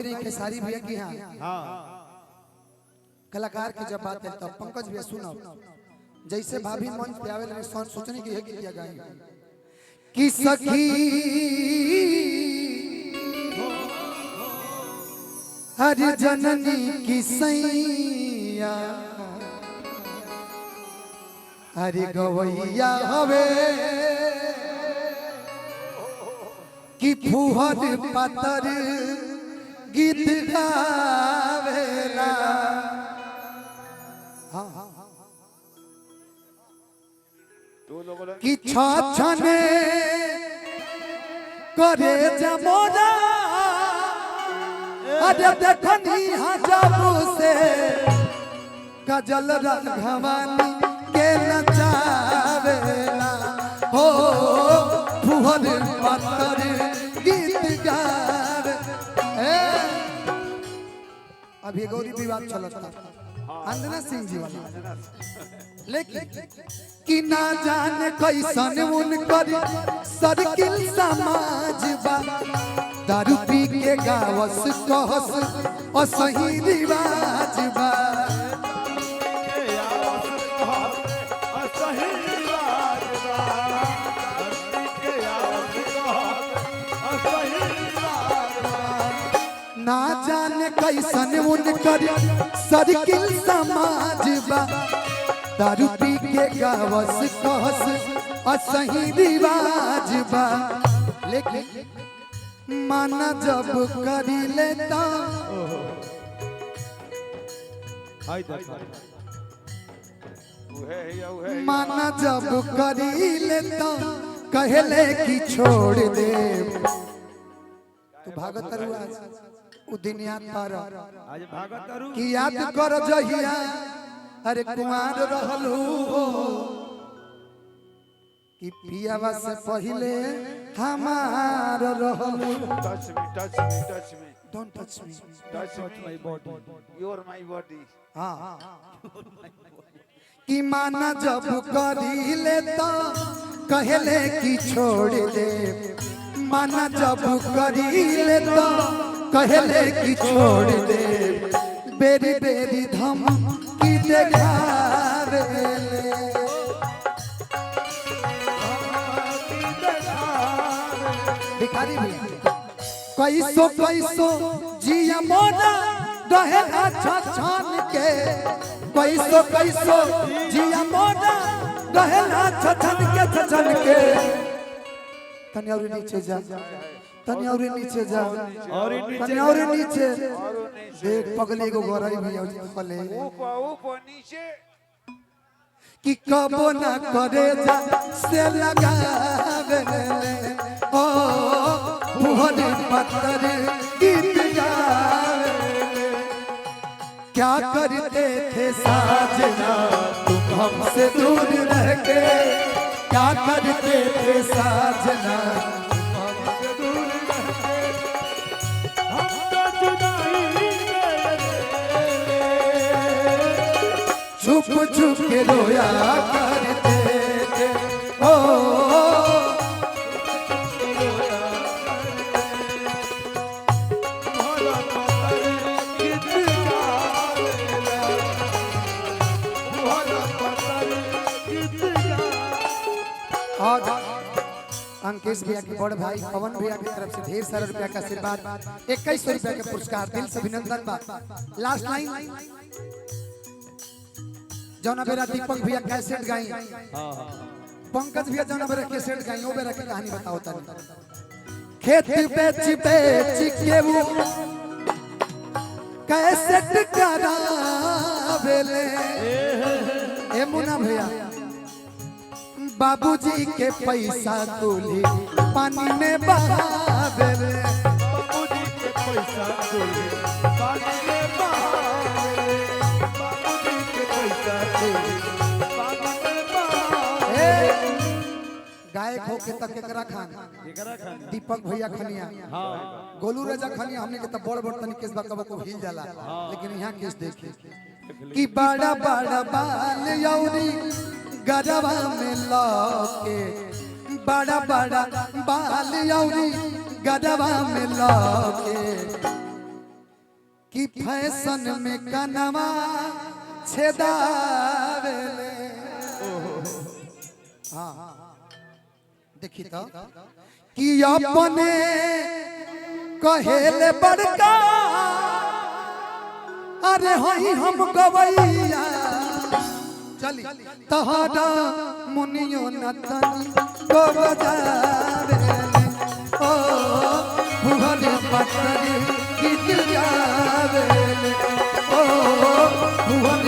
खेसारी भैया की कलाकार की जब बात है तो पंकज भैया सुनो, जैसे भाभी मंच पे आवे लगे सोचने की है कि क्या गाएं कि सखी हर जननी की सैया हरे गवैया हवे कि फुहर पातर गीत गावेला। कि छने करे जमोदा अरे देखनी जब से कजल राघवानी के नचावेला हो फुहर पातर गीत गावे। अभी गौरी विवाद चलता अंजना सिंह जी वाला, लेकिन कि ना जाने कैसन उनकर सर्किल समाज बा, दारू पी के गावस कहस असही रिवाज बा। ना जाने कैसन उनकर सर्किल समाज बा, दारू पी के गावस कहस असही रिवाज बा। लेकिन माना जब करी लेता माना जब करी लेता कहले कि छोड़ दे तू भागत उ दिन याद कर आज भागत कि याद कर जहिया अरे कुमार रहलू कि पियावा से पहले हमार रहलू। Don't touch me. Touch my body. You're my body. हाँ कि माना जब करी ले तो कहले कि छोड़ दे, माना जब करी ले तो कहले कि छोड़ दे, बेरी बेरी धम की देखावे भिखारी भी कैसो कैसो जिया मोना रहे अच्छा छान के, कैसो कैसो जिया मोना रहे अच्छा छन के। तनी और नीचे जा, तनी और नीचे जा, तनी और नीचे देख पगली को गोराई भैया फले नीचे कि कबो ना करे जा से लगावे ओ मुहर पत्थर गीत गावे। क्या करते थे साजना तुम हमसे दूर रह के, क्या करते थे साजना छुप छुप के रोया करते थे ओ और अंकेश भैया के बड़ भाई पवन भैया की तरफ से ढेर सारा रुपया का आशीर्वाद, 2100 रुपया के पुरस्कार, दिल से अभिनंदन बा। लास्ट लाइन जौना बेरा दीपक भैया कैसेट गाई, पंकज भैया जौना बेरा कैसेट गाई वो बेरा की कहानी बताओ तनी। खेत बेच बेच के वो कैसेट करावेले ए मुन्ना भैया, बाबूजी के पैसा दूल्ही पानी में बहावेले, बाबूजी के पैसा दूल्हे पानी में बहावे, बाबूजी के पैसा दूल्हे पानी में बहावे। गायक हो के तक केकरा खान दीपक भैया खनिया, गोलू राजा खनिया, हमने के त बड़ बड़ तनी केस बाकबा को हिल जाला, लेकिन यहाँ केस देखे कि बड़ा बड़ा बाल यौरी गरबा में लौके, बड़ा बड़ा बाल यौरी गरबा में लौके कि फैशन में कनवा छेदावेले। हाँ देखी तो कि अपने कहेले बड़का अरे हई हम गवैया चली तहरा मुनियो नतनी को बजावेले ओ भुवन पत्तरी गीत गावेले ओ भुवन